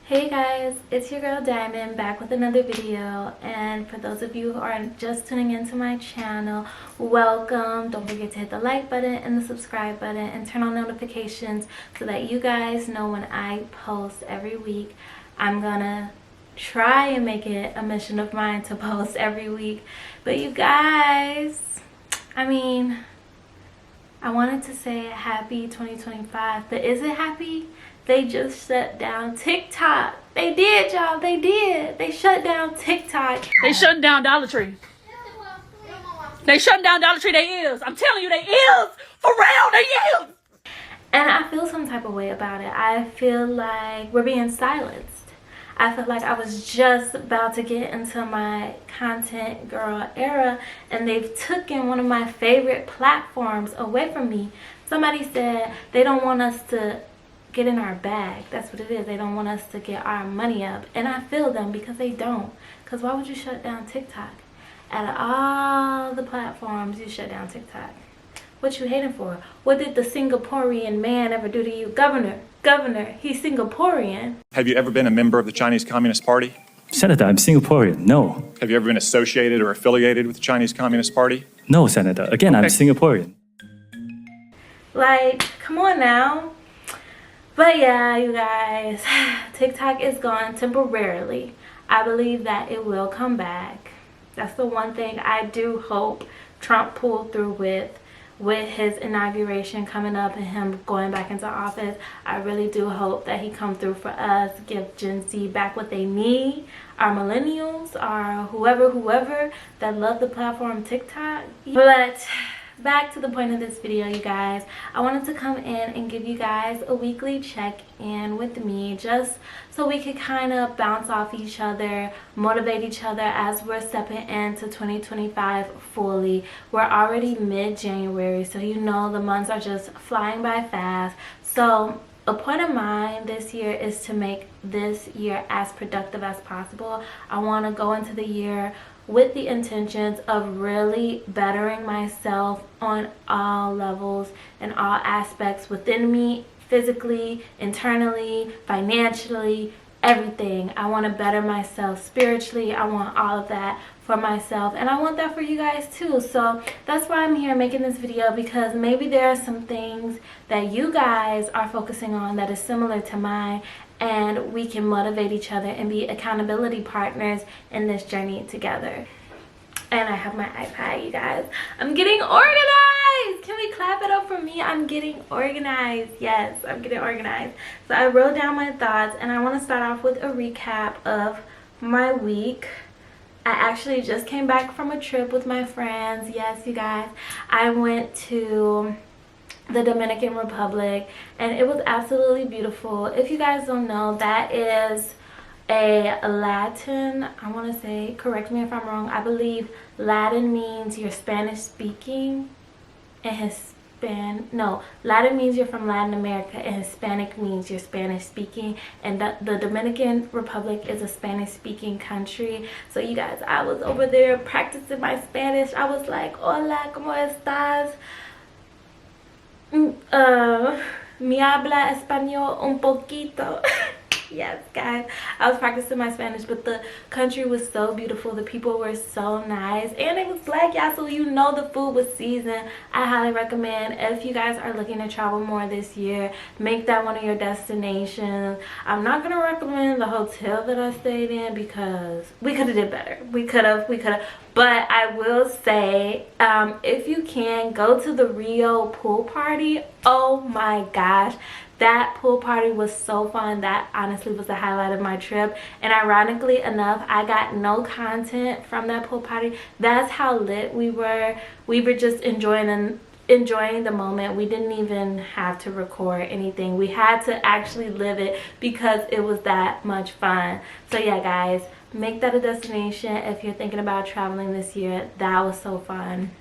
Hey guys, it's your girl Diamond back with another video, and for those of you who are just tuning into my channel, welcome. Don't forget to hit the like button and the subscribe button and turn on notifications so that you guys know when I post every week. I'm gonna try and make it a mission of mine to post every week, but you guys, I wanted to say happy 2025, but is it happy? They just shut down TikTok. They did, y'all. They did. They shut down TikTok. They shutting down Dollar Tree. They shutting down Dollar Tree. They is. I'm telling you, they is. For real, they is. And I feel some type of way about it. I feel like we're being silenced. I feel like I was just about to get into my content girl era, and they've taken one of my favorite platforms away from me. Somebody said they don't want us to get in our bag. That's what it is. They don't want us to get our money up, and I feel them because they don't. Because why would you shut down TikTok? Out of all the platforms, you shut down TikTok. What you hating for? What did the Singaporean man ever do to you? Governor, he's Singaporean. Have you ever been a member of the Chinese Communist Party? Senator, I'm Singaporean. No. Have you ever been associated or affiliated with the Chinese Communist Party? No, Senator. Again, I'm Singaporean. Like, come on now. But yeah, you guys, TikTok is gone temporarily. I believe that it will come back. That's the one thing I do hope Trump pulled through with his inauguration coming up and him going back into office. I really do hope that he come through for us, give Gen Z back what they need, our millennials, our whoever that love the platform TikTok. But back to the point of this video, you guys. I wanted to come in and give you guys a weekly check-in with me, just so we could kind of bounce off each other, motivate each other as we're stepping into 2025 fully. We're already mid-January, so you know the months are just flying by fast. So a point of mine this year is to make this year as productive as possible. I want to go into the year with the intentions of really bettering myself on all levels and all aspects within me, physically, internally, financially, everything. I want to better myself spiritually. I want all of that for myself, and I want that for you guys too. So that's why I'm here making this video, because maybe there are some things that you guys are focusing on that is similar to mine, and we can motivate each other and be accountability partners in this journey together. And I have my iPad, you guys. I'm getting organized. Can we clap it up for me? I'm getting organized. Yes, I'm getting organized. So I wrote down my thoughts, and I want to start off with a recap of my week. I actually just came back from a trip with my friends. Yes, you guys. I went to the Dominican Republic, and it was absolutely beautiful. If you guys don't know, that is a Latin, I want to say, correct me if I'm wrong, I believe Latin means you're Spanish speaking, and Latin means you're from Latin America, and Hispanic means you're Spanish speaking, and the Dominican Republic is a Spanish speaking country. So you guys, I was over there practicing my Spanish. I was like, hola, ¿cómo estás? Mi habla español un poquito. Yes, guys, I was practicing my Spanish, but the country was so beautiful. The people were so nice, and it was black, y'all, so you know the food was seasoned. I highly recommend, if you guys are looking to travel more this year, make that one of your destinations. I'm not gonna recommend the hotel that I stayed in because we could have did better. We could have, but I will say, if you can, go to the Rio pool party. Oh my gosh, that pool party was so fun. That honestly was the highlight of my trip, and ironically enough, I got no content from that pool party. That's how lit we were. We were just enjoying the moment. We didn't even have to record anything. We had to actually live it because it was that much fun. So yeah, guys, make that a destination if you're thinking about traveling this year. That was so fun.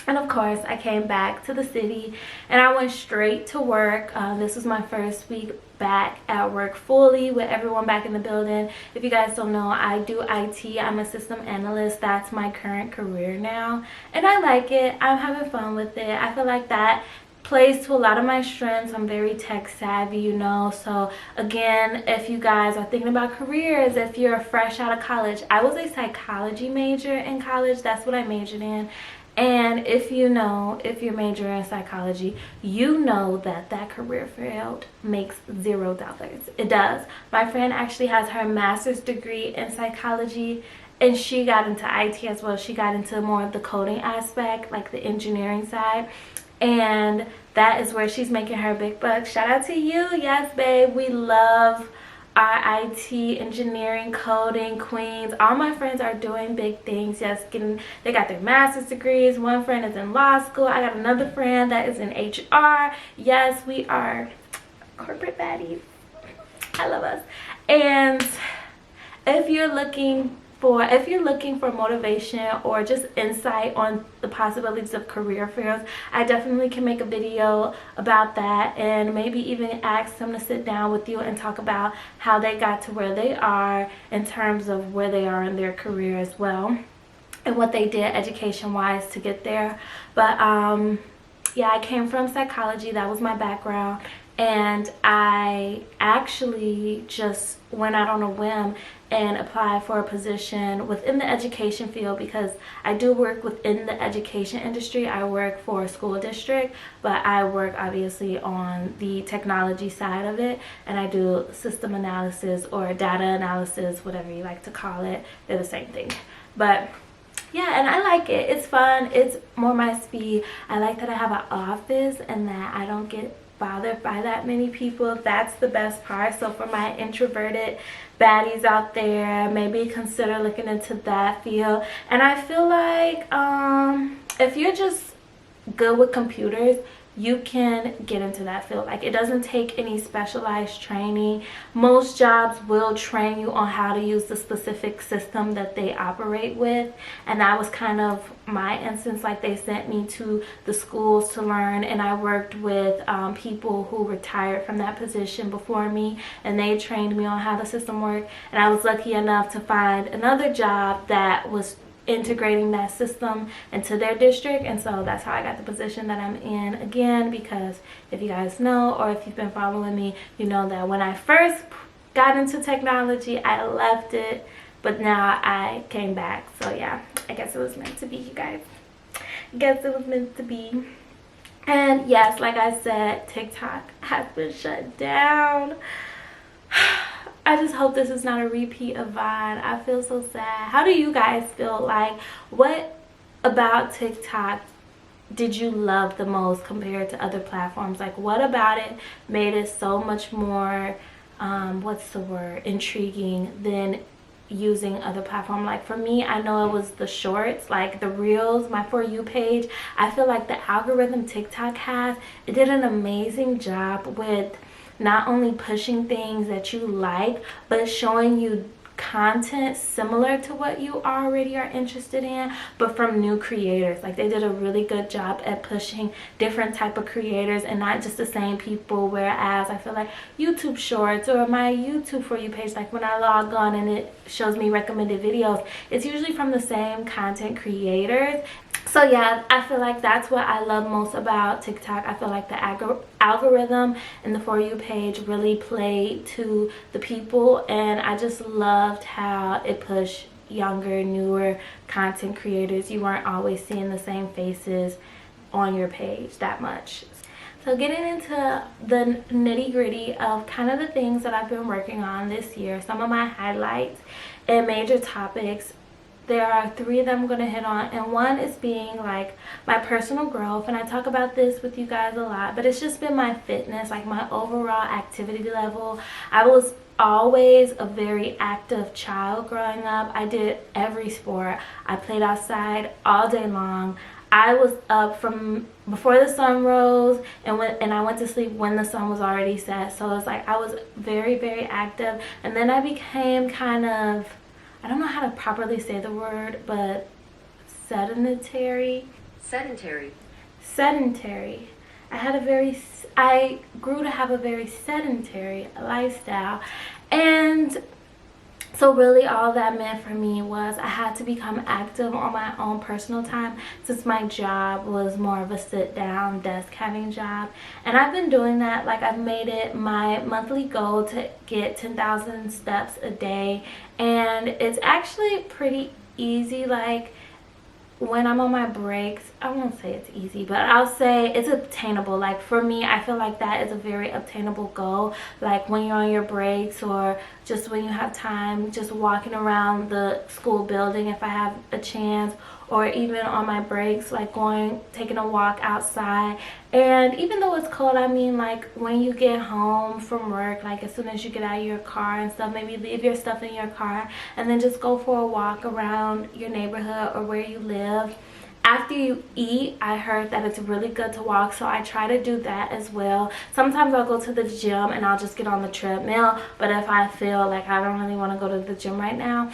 And of course, I came back to the city and I went straight to work. This was my first week back at work fully with everyone back in the building. If you guys don't know, I do IT. I'm a system analyst. That's my current career now. And I like it. I'm having fun with it. I feel like that plays to a lot of my strengths. I'm very tech savvy, you know. So again, if you guys are thinking about careers, if you're fresh out of college, I was a psychology major in college. That's what I majored in. And if you know, if you're majoring in psychology, you know that that career field makes $0. It does. My friend actually has her master's degree in psychology, and she got into IT as well. She got into more of the coding aspect, like the engineering side. And that is where she's making her big bucks. Shout out to you. Yes, babe. We love our IT, engineering, coding queens. All my friends are doing big things. Yes, they got their master's degrees. One friend is in law school. I got another friend that is in HR. Yes, we are corporate baddies. I love us. And if you're looking for motivation or just insight on the possibilities of career fields, I definitely can make a video about that, and maybe even ask them to sit down with you and talk about how they got to where they are in terms of where they are in their career as well, and what they did education wise to get there. But yeah, I came from psychology. That was my background. And I actually just went out on a whim and applied for a position within the education field, because I do work within the education industry. I work for a school district, but I work obviously on the technology side of it, and I do system analysis or data analysis, whatever you like to call it. They're the same thing. But yeah, and I like it. It's fun. It's more my speed. I like that I have an office and that I don't get bothered by that many people. That's the best part. So for my introverted baddies out there, maybe consider looking into that field. And I feel like if you're just good with computers, you can get into that field. Like, it doesn't take any specialized training. Most jobs will train you on how to use the specific system that they operate with, and that was kind of my instance. Like, they sent me to the schools to learn, and I worked with people who retired from that position before me, and they trained me on how the system worked. And I was lucky enough to find another job that was integrating that system into their district, and so that's how I got the position that I'm in again. Because if you guys know, or if you've been following me, you know that when I first got into technology, I left it, but now I came back. So yeah, I guess it was meant to be, you guys. I guess it was meant to be. And yes, like I said, TikTok has been shut down. I just hope this is not a repeat of Vine. I feel so sad. How do you guys feel? Like, what about TikTok did you love the most compared to other platforms? Like, what about it made it so much more, intriguing than using other platforms? Like, for me, I know it was the shorts, like the reels, my For You page. I feel like the algorithm TikTok has, it did an amazing job with not only pushing things that you like, but showing you content similar to what you already are interested in, but from new creators. Like, they did a really good job at pushing different type of creators and not just the same people. Whereas I feel like YouTube shorts or my YouTube For You page, like when I log on and it shows me recommended videos, it's usually from the same content creators. So yeah, I feel like that's what I love most about TikTok. I feel like the algorithm and the For You page really played to the people, and I just loved how it pushed younger, newer content creators. You weren't always seeing the same faces on your page that much. So getting into the nitty-gritty of kind of the things that I've been working on this year, some of my highlights and major topics. There are 3 that I'm going to hit on, and one is being like my personal growth, and I talk about this with you guys a lot, but it's just been my fitness, like my overall activity level. I was always a very active child growing up. I did every sport. I played outside all day long. I was up from before the sun rose, and I went to sleep when the sun was already set. So it's like I was very, very active, and then I became kind of, I don't know how to properly say the word, but sedentary. I grew to have a very sedentary lifestyle, and So really all that meant for me was I had to become active on my own personal time, since my job was more of a sit down desk having job. And I've been doing that. Like, I've made it my monthly goal to get 10,000 steps a day, and it's actually pretty easy. Like, when I'm on my breaks, I won't say it's easy, but I'll say it's obtainable. Like, for me, I feel like that is a very obtainable goal. Like, when you're on your breaks, or just when you have time, just walking around the school building if I have a chance, or even on my breaks, like taking a walk outside. And even though it's cold, I mean, like, when you get home from work, like as soon as you get out of your car and stuff, maybe leave your stuff in your car and then just go for a walk around your neighborhood or where you live. After you eat, I heard that it's really good to walk, so I try to do that as well. Sometimes I'll go to the gym and I'll just get on the treadmill, but if I feel like I don't really want to go to the gym right now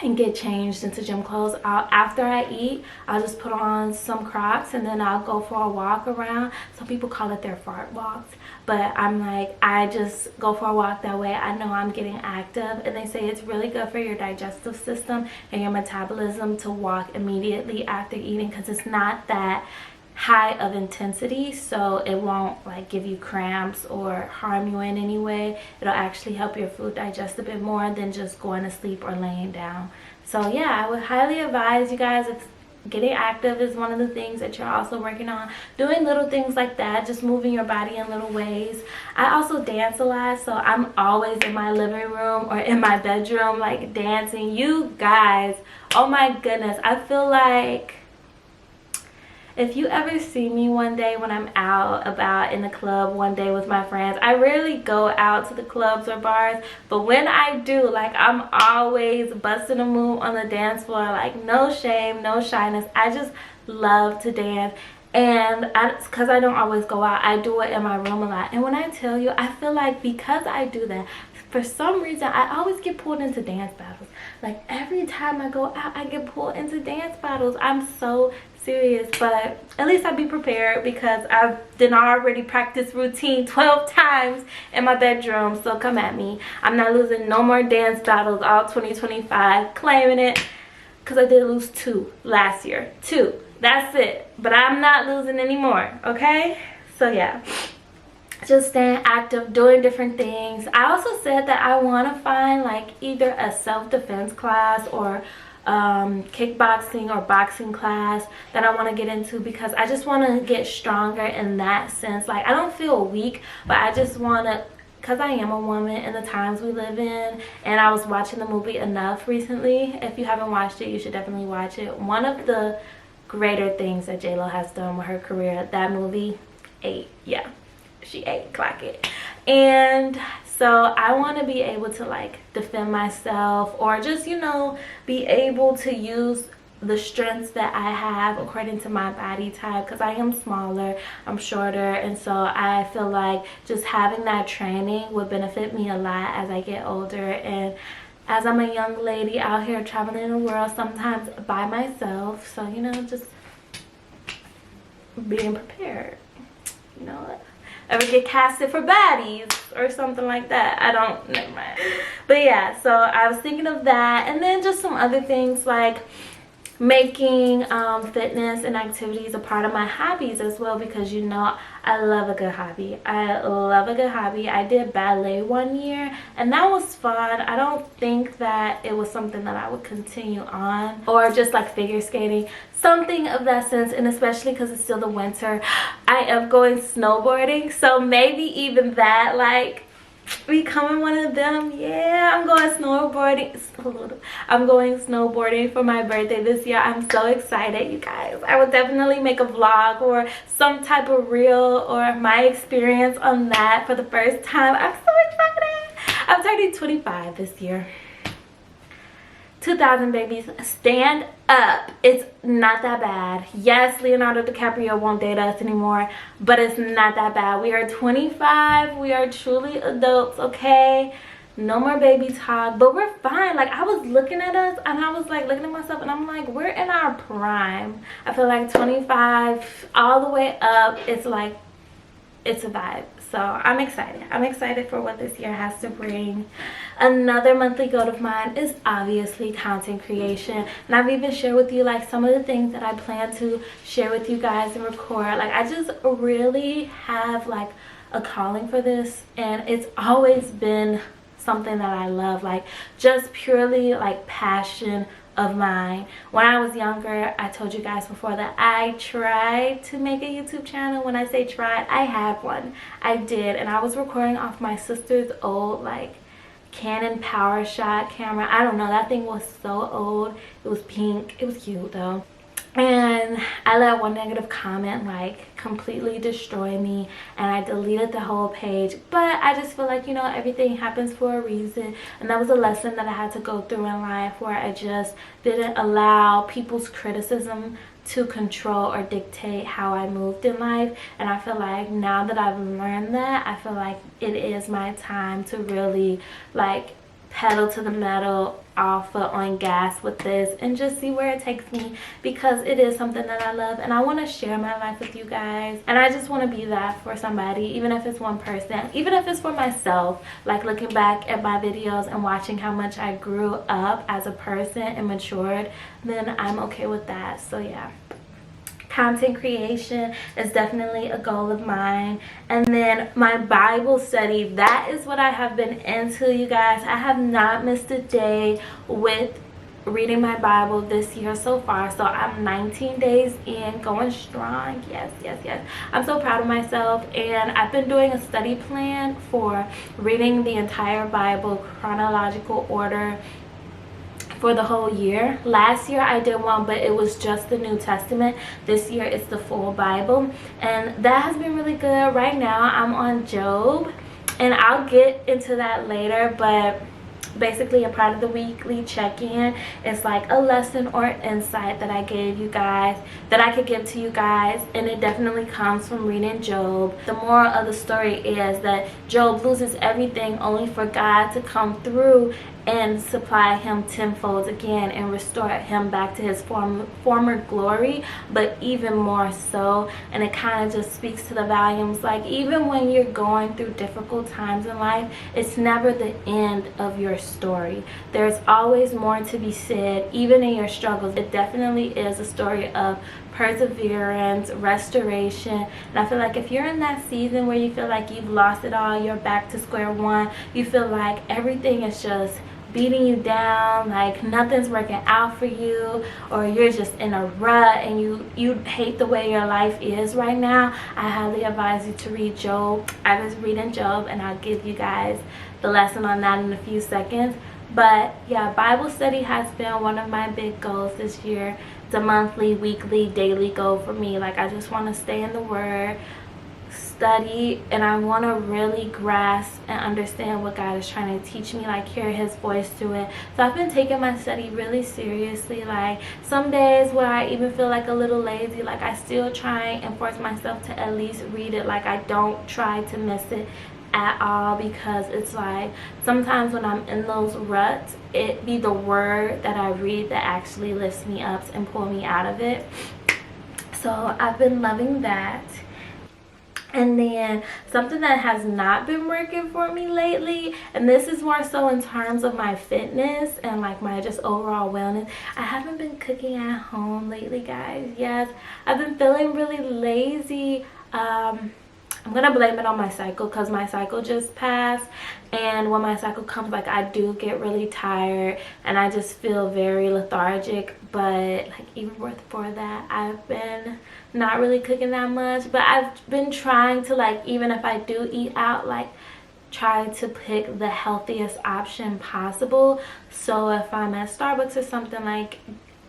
and get changed into gym clothes, after I eat, I'll just put on some Crocs and then I'll go for a walk around. Some people call it their fart walks, but I'm like, I just go for a walk. That way I know I'm getting active. And they say it's really good for your digestive system and your metabolism to walk immediately after eating, because it's not that high of intensity, so it won't like give you cramps or harm you in any way. It'll actually help your food digest a bit more than just going to sleep or laying down. So yeah, I would highly advise you guys, it's getting active is one of the things that you're also working on. Doing little things like that, just moving your body in little ways. I also dance a lot, so I'm always in my living room or in my bedroom like dancing. You guys, oh my goodness, I feel like if you ever see me one day when I'm out about in the club one day with my friends, I rarely go out to the clubs or bars, but when I do, like, I'm always busting a move on the dance floor. Like, no shame, no shyness. I just love to dance. And because I don't always go out, I do it in my room a lot. And when I tell you, I feel like because I do that, for some reason, I always get pulled into dance battles. Like, every time I go out, I get pulled into dance battles. I'm so serious, but at least I'd be prepared because I've done already practiced routine 12 times in my bedroom. So come at me. I'm not losing no more dance battles all 2025, claiming it, because I did lose 2 last year. 2, that's it. But I'm not losing anymore, okay? So yeah, just staying active, doing different things. I also said that I want to find like either a self-defense class or kickboxing or boxing class that I want to get into, because I just want to get stronger in that sense. Like, I don't feel weak, but I just want to, because I am a woman in the times we live in. And I was watching the movie Enough recently. If you haven't watched it, you should definitely watch it. One of the greater things that J-Lo has done with her career, that movie ate. Yeah, she ate, clock it. And so I want to be able to like defend myself, or just, you know, be able to use the strengths that I have according to my body type, because I am smaller, I'm shorter, and so I feel like just having that training would benefit me a lot as I get older. And as I'm a young lady out here traveling the world, sometimes by myself, so, you know, just being prepared, you know. Ever get casted for baddies or something like that? I don't, never mind. But yeah, so I was thinking of that, and then just some other things like making fitness and activities a part of my hobbies as well, because, you know, I love a good hobby. I love a good hobby. I did ballet one year and that was fun. I don't think that it was something that I would continue on, or just like figure skating, something of that sense. And especially because it's still the winter, I am going snowboarding, so maybe even that, like becoming one of them. Yeah, I'm going snowboarding. I'm going snowboarding for my birthday this year. I'm so excited, you guys. I will definitely make a vlog or some type of reel or my experience on that for the first time. I'm so excited. I'm turning 25 this year. 2,000 babies, stand up. It's not that bad. Yes, Leonardo DiCaprio won't date us anymore, but it's not that bad. We are 25. We are truly adults, okay? No more baby talk, but we're fine. Like, I was looking at us and I was like looking at myself and I'm like, we're in our prime. I feel like 25 all the way up, it's like, it's a vibe. So I'm excited. I'm excited for what this year has to bring. Another monthly goal of mine is obviously content creation, and I've even shared with you like some of the things that I plan to share with you guys and record. Like I just really have like a calling for this, and it's always been something that I love, like just purely like passion of mine. When I was younger, I told you guys before that I tried to make a YouTube channel. When I say tried, I had one. I did, and I was recording off my sister's old like Canon PowerShot camera. I don't know, that thing was so old. It was pink. It was cute though. And I let one negative comment like completely destroy me, and I deleted the whole page. But I just feel like, you know, everything happens for a reason, and that was a lesson that I had to go through in life, where I just didn't allow people's criticism to control or dictate how I moved in life. And I feel like now that I've learned that, I feel like it is my time to really like pedal to the metal, all foot on gas with this, and just see where it takes me, because it is something that I love and I want to share my life with you guys. And I just want to be that for somebody, even if it's one person, even if it's for myself. Like looking back at my videos and watching how much I grew up as a person and matured, then I'm okay with that. So yeah, content creation is definitely a goal of mine. And then my Bible study, that is what I have been into, you guys. I have not missed a day with reading my Bible this year so far. So I'm 19 days in, going strong. Yes, yes, yes. I'm so proud of myself. And I've been doing a study plan for reading the entire Bible, chronological order, for the whole year. Last year I did one, but it was just the New Testament. This year it's the full Bible, and that has been really good. Right now I'm on Job, and I'll get into that later, but basically a part of the weekly check-in is like a lesson or insight that I gave you guys, that I could give to you guys, and it definitely comes from reading Job. The moral of the story is that Job loses everything only for God to come through and supply him tenfold again and restore him back to his former glory, but even more so. And it kind of just speaks to the volumes, like even when you're going through difficult times in life, it's never the end of your story. There's always more to be said, even in your struggles. It definitely is a story of perseverance, restoration. And I feel like if you're in that season where you feel like you've lost it all, you're back to square one, you feel like everything is just beating you down, like nothing's working out for you, or you're just in a rut and you hate the way your life is right now, I highly advise you to read Job. I was reading Job, and I'll give you guys the lesson on that in a few seconds. But yeah, Bible study has been one of my big goals this year. It's a monthly, weekly, daily goal for me. Like I just want to stay in the Word, study, and I want to really grasp and understand what God is trying to teach me, like hear his voice through it. So I've been taking my study really seriously. Like some days where I even feel like a little lazy, like I still try and force myself to at least read it. Like I don't try to miss it at all, because it's like sometimes when I'm in those ruts, it be the word that I read that actually lifts me up and pull me out of it. So I've been loving that. And then something that has not been working for me lately, and this is more so in terms of my fitness and like my just overall wellness, I haven't been cooking at home lately, guys. Yes, I've been feeling really lazy. I'm gonna blame it on my cycle, because my cycle just passed, and when my cycle comes, like I do get really tired and I just feel very lethargic. But like even before that, I've been not really cooking that much, but I've been trying to, like, even if I do eat out, like try to pick the healthiest option possible. So if I'm at Starbucks or something, like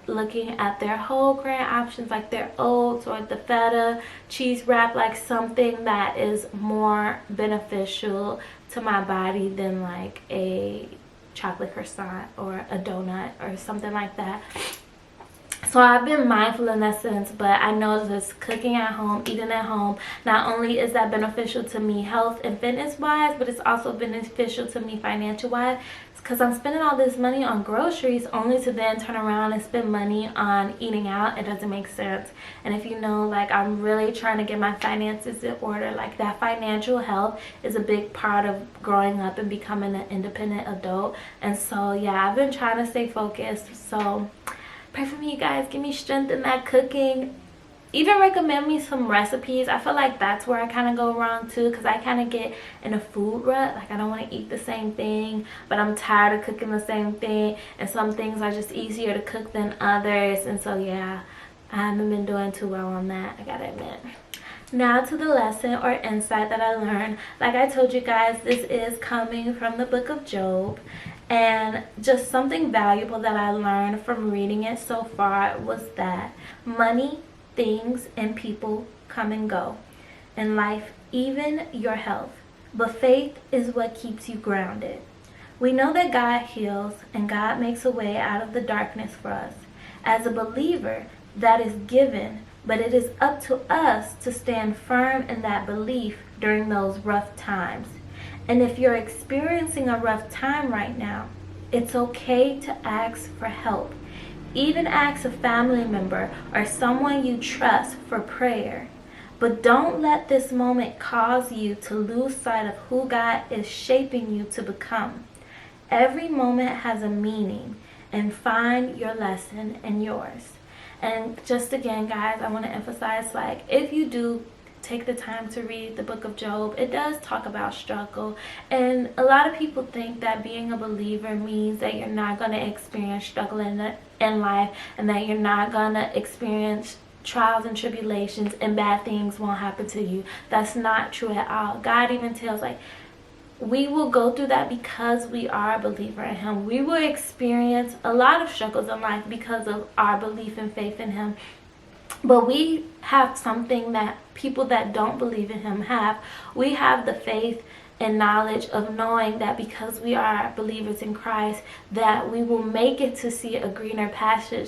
looking at their whole grain options, like their oats or the feta cheese wrap, like something that is more beneficial to my body than like a chocolate croissant or a donut or something like that. So I've been mindful in that sense, but I know just cooking at home, eating at home, not only is that beneficial to me health and fitness wise, but it's also beneficial to me financial wise, because I'm spending all this money on groceries only to then turn around and spend money on eating out. It doesn't make sense. And if you know, like, I'm really trying to get my finances in order. Like, that financial health is a big part of growing up and becoming an independent adult. And so yeah, I've been trying to stay focused. So pray for me, you guys. Give me strength in that cooking. Even recommend me some recipes. I feel like that's where I kind of go wrong too, because I kind of get in a food rut. Like, I don't want to eat the same thing, but I'm tired of cooking the same thing, and some things are just easier to cook than others. And so yeah, I haven't been doing too well on that, I gotta admit. Now to the lesson or insight that I learned. Like I told you guys, this is coming from the book of Job. And just something valuable that I learned from reading it so far was that money, things, and people come and go in life, even your health. But faith is what keeps you grounded. We know that God heals and God makes a way out of the darkness for us. As a believer, that is given, but it is up to us to stand firm in that belief during those rough times. And if you're experiencing a rough time right now, it's okay to ask for help. Even ask a family member or someone you trust for prayer. But don't let this moment cause you to lose sight of who God is shaping you to become. Every moment has a meaning, and find your lesson and yours. And just again, guys, I want to emphasize, like, if you do take the time to read the book of Job, it does talk about struggle. And a lot of people think that being a believer means that you're not going to experience struggle in life, and that you're not going to experience trials and tribulations and bad things won't happen to you. That's not true at all. God even tells, like, we will go through that because we are a believer in Him. We will experience a lot of struggles in life because of our belief and faith in Him. But we have something that people that don't believe in Him have. We have the faith and knowledge of knowing that because we are believers in Christ, that we will make it to see a greener pasture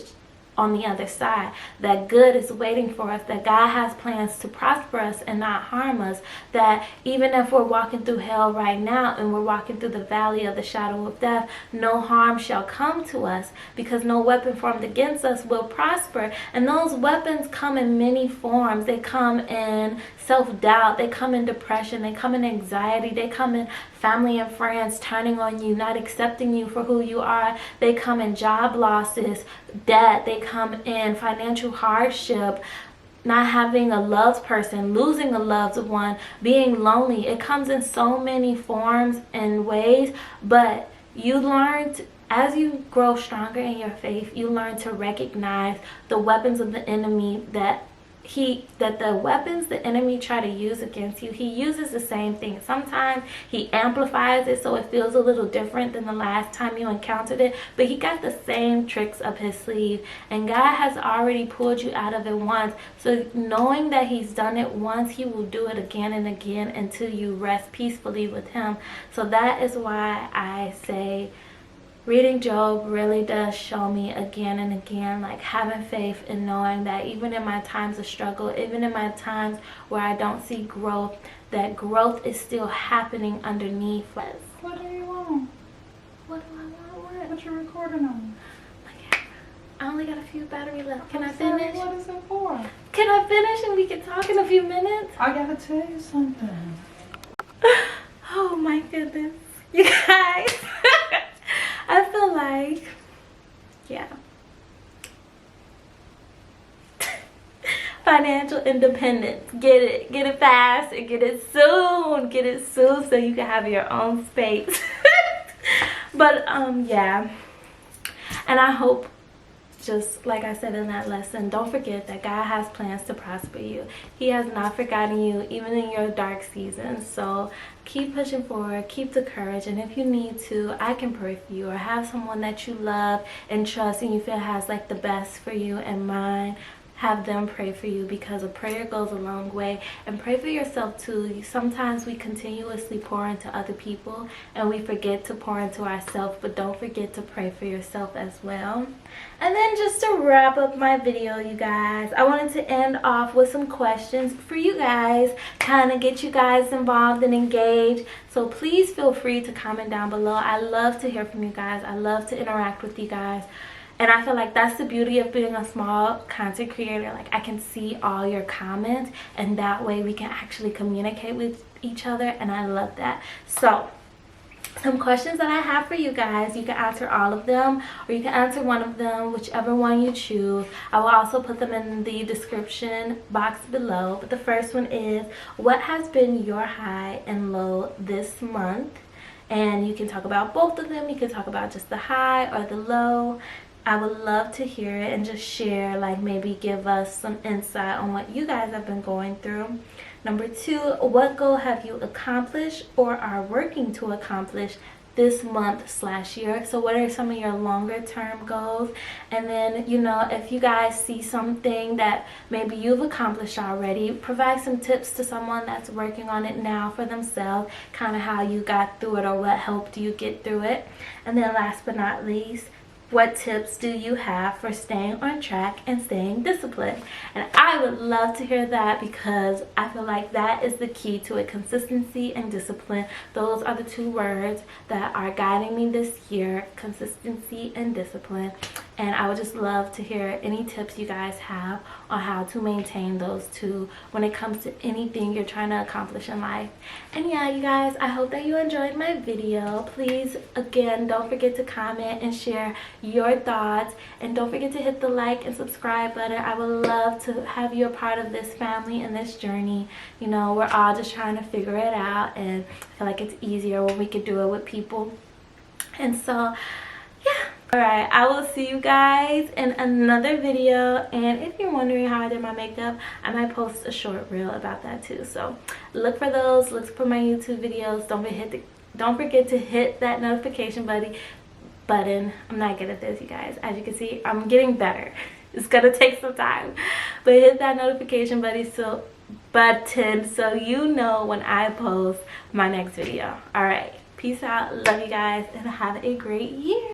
on the other side, that good is waiting for us, that God has plans to prosper us and not harm us, that even if we're walking through hell right now and we're walking through the valley of the shadow of death, no harm shall come to us, because no weapon formed against us will prosper. And those weapons come in many forms. They come in self-doubt, they come in depression, they come in anxiety, they come in family and friends turning on you, not accepting you for who you are. They come in job losses, debt. They come in financial hardship, not having a loved person, losing a loved one, being lonely. It comes in so many forms and ways, but you learn to, as you grow stronger in your faith, you learn to recognize the weapons of the enemy, that the weapons the enemy try to use against you, he uses the same thing. Sometimes he amplifies it so it feels a little different than the last time you encountered it, but he got the same tricks up his sleeve, and God has already pulled you out of it once. So knowing that He's done it once, He will do it again and again until you rest peacefully with Him. So that is why I say reading Job really does show me again and again, like, having faith and knowing that even in my times of struggle, even in my times where I don't see growth, that growth is still happening underneath. What do you want? What do I want? What you recording on? I only got a few battery left. Can I finish? What is it for? Can I finish and we can talk in a few minutes? I gotta tell you something. Oh my goodness. You guys. I feel like, yeah. Financial independence. Get it. Get it fast and get it soon. Get it soon so you can have your own space. But, yeah. And I hope, just like I said in that lesson, don't forget that God has plans to prosper you. He has not forgotten you, even in your dark seasons. So keep pushing forward, keep the courage, and if you need to, I can pray for you, or have someone that you love and trust and you feel has like the best for you in mind. have them pray for you, because a prayer goes a long way. And pray for yourself too. Sometimes we continuously pour into other people and we forget to pour into ourselves, but don't forget to pray for yourself as well. And then just to wrap up my video, you guys, I wanted to end off with some questions for you guys, kind of get you guys involved and engaged. So please feel free to comment down below. I love to hear from you guys. I love to interact with you guys. And I feel like that's the beauty of being a small content creator. Like, I can see all your comments, and that way we can actually communicate with each other, and I love that. So some questions that I have for you guys, you can answer all of them or you can answer one of them, whichever one you choose. I will also put them in the description box below. But the first one is, what has been your high and low this month? And you can talk about both of them. You can talk about just the high or the low. I would love to hear it and just share, like maybe give us some insight on what you guys have been going through. Number 2, what goal have you accomplished or are working to accomplish this month/year? So what are some of your longer term goals? And then, you know, if you guys see something that maybe you've accomplished already, provide some tips to someone that's working on it now for themselves, kind of how you got through it or what helped you get through it. And then last but not least, what tips do you have for staying on track and staying disciplined? And I would love to hear that, because I feel like that is the key to it. Consistency and discipline. Those are the 2 words that are guiding me this year. Consistency and discipline. And I would just love to hear any tips you guys have on how to maintain those 2 when it comes to anything you're trying to accomplish in life. And yeah, you guys, I hope that you enjoyed my video. Please, again, don't forget to comment and share your thoughts, and don't forget to hit the like and subscribe button. I would love to have you a part of this family and this journey. You know, we're all just trying to figure it out, and I feel like it's easier when we can do it with people. And so yeah, alright, I will see you guys in another video. And if you're wondering how I did my makeup, I might post a short reel about that too. So look for those, look for my YouTube videos. Don't forget to hit that notification button. I'm not good at this, you guys. As you can see, I'm getting better. It's gonna take some time, but hit that notification button so you know when I post my next video. All right, peace out, love you guys, and have a great year.